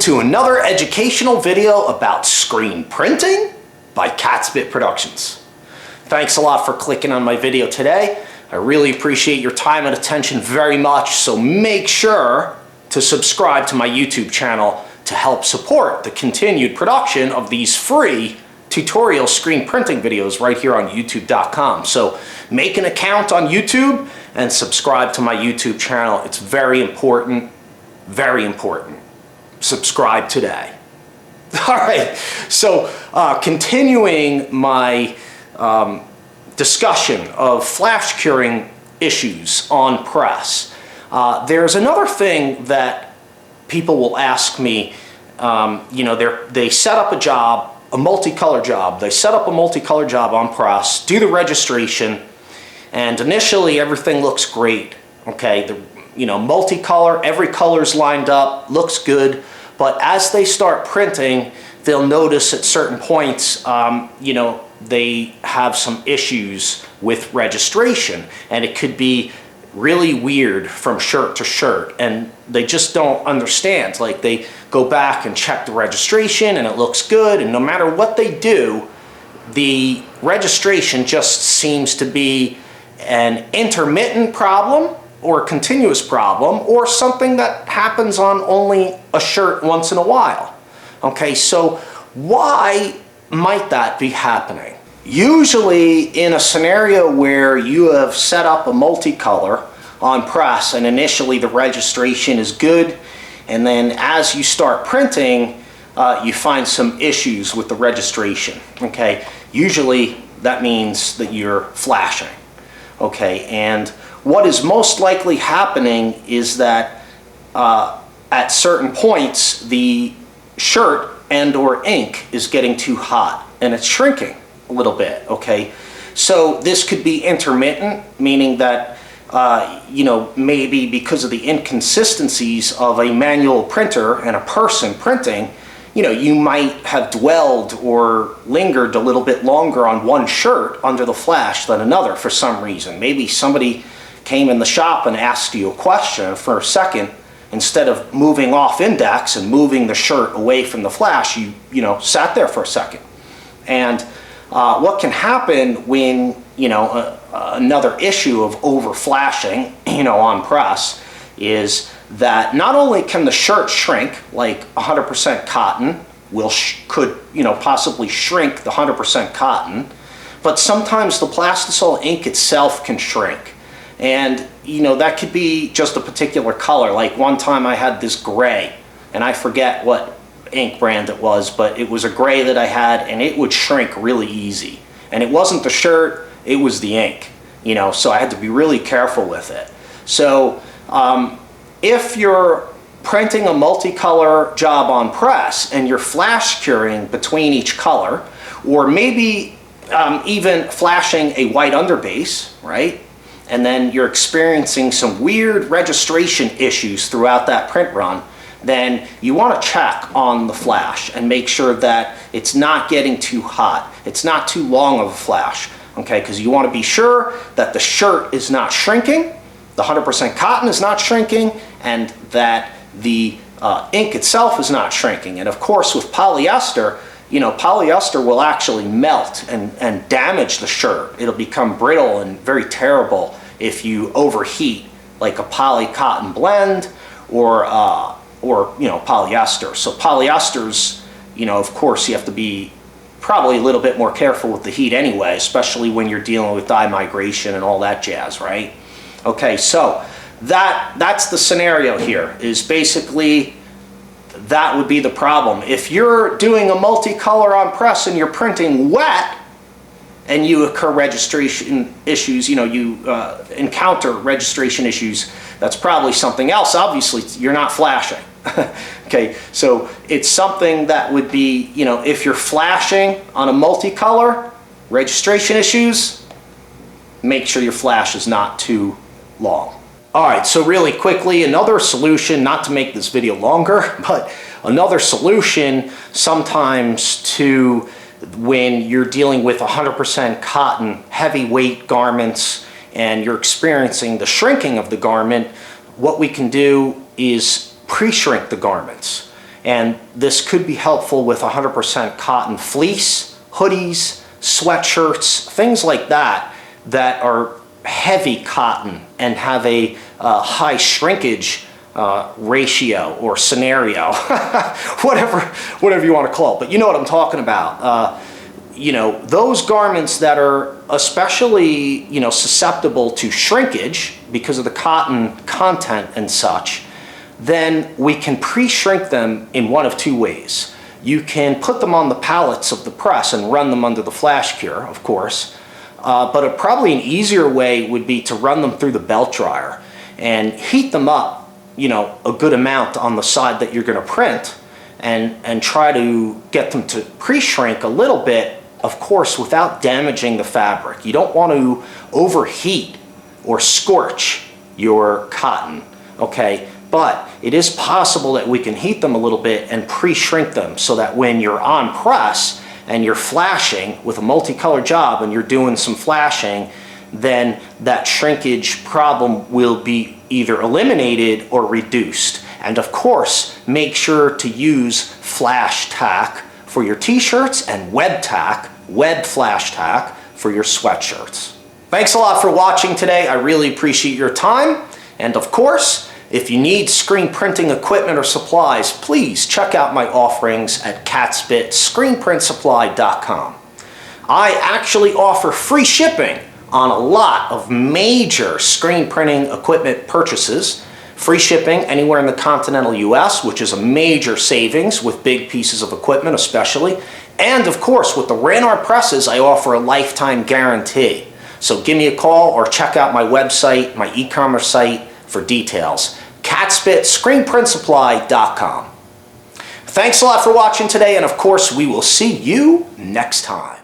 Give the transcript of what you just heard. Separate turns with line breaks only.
to another educational video about screen printing by Catspit Productions. Thanks a lot for clicking on my video today. I really appreciate your time and attention very much, so make sure to subscribe to my YouTube channel to help support the continued production of these free tutorial screen printing videos right here on youtube.com. So make an account on YouTube and subscribe to my YouTube channel. It's very important, very important. Subscribe today. All right, so continuing my discussion of flash curing issues on press. There's another thing that people will ask me, they set up a job, a multicolor job. They set up a multicolor job on press, do the registration, and initially everything looks great. Okay, multicolor, every color's lined up, looks good, but as they start printing, they'll notice at certain points, they have some issues with registration, and it could be really weird from shirt to shirt, and they just don't understand. Like, they go back and check the registration and it looks good, and no matter what they do, the registration just seems to be an intermittent problem or a continuous problem or something that happens on only a shirt once in a while. Okay, so why might that be happening? Usually in a scenario where you have set up a multicolor on press and initially the registration is good, and then as you start printing, you find some issues with the registration. Okay, usually that means that you're flashing. Okay, and what is most likely happening is that at certain points the shirt and or ink is getting too hot and it's shrinking a little bit. Okay, so this could be intermittent, meaning that maybe because of the inconsistencies of a manual printer and a person printing, you might have dwelled or lingered a little bit longer on one shirt under the flash than another for some reason. Maybe somebody came in the shop and asked you a question for a second. Instead of moving off index and moving the shirt away from the flash, you sat there for a second. And what can happen when another issue of over flashing on press is that not only can the shirt shrink, like 100% cotton could possibly shrink the 100% cotton, but sometimes the plastisol ink itself can shrink. And that could be just a particular color. Like one time I had this gray, and I forget what ink brand it was, but it was a gray that I had, and it would shrink really easy. And it wasn't the shirt, it was the ink, so I had to be really careful with it. So if you're printing a multicolor job on press and you're flash curing between each color, or maybe even flashing a white underbase, right? And then you're experiencing some weird registration issues throughout that print run, then you want to check on the flash and make sure that it's not getting too hot. It's not too long of a flash, okay? Because you want to be sure that the shirt is not shrinking, the 100% cotton is not shrinking, and that the ink itself is not shrinking. And of course with polyester, polyester will actually melt and damage the shirt. It'll become brittle and very terrible if you overheat like a poly cotton blend or polyester. So polyesters, of course you have to be probably a little bit more careful with the heat anyway, especially when you're dealing with dye migration and all that jazz, right? Okay, so that's the scenario here, is basically that would be the problem. If you're doing a multicolor on press and you're printing wet and you occur registration issues, you encounter registration issues, that's probably something else. Obviously, you're not flashing. Okay, so it's something that would be, if you're flashing on a multicolor, registration issues, make sure your flash is not too long. All right, so really quickly, another solution, not to make this video longer, but another solution sometimes to when you're dealing with 100% cotton, heavyweight garments, and you're experiencing the shrinking of the garment, what we can do is pre-shrink the garments. And this could be helpful with 100% cotton fleece, hoodies, sweatshirts, things like that that are heavy cotton and have a high shrinkage ratio or scenario, whatever you want to call it. But you know what I'm talking about. You know, those garments that are especially, you know, susceptible to shrinkage because of the cotton content and such, then we can pre-shrink them in one of two ways. You can put them on the pallets of the press and run them under the flash cure, of course, but probably an easier way would be to run them through the belt dryer and heat them up, you know, a good amount on the side that you're going to print, and try to get them to pre-shrink a little bit, of course, without damaging the fabric. You don't want to overheat or scorch your cotton, okay? But it is possible that we can heat them a little bit and pre-shrink them so that when you're on press and you're flashing with a multicolor job and you're doing some flashing, then that shrinkage problem will be either eliminated or reduced. And of course, make sure to use flash tack for your t-shirts and web flash tack for your sweatshirts. Thanks a lot for watching today. I really appreciate your time. And of course, if you need screen printing equipment or supplies, please check out my offerings at Catspit, screenprintsupply.com. I actually offer free shipping on a lot of major screen printing equipment purchases. Free shipping anywhere in the continental US, which is a major savings with big pieces of equipment especially. And of course, with the Raynor presses, I offer a lifetime guarantee. So give me a call or check out my website, my e-commerce site for details. Catspit, screenprintsupply.com. Thanks a lot for watching today, and of course, we will see you next time.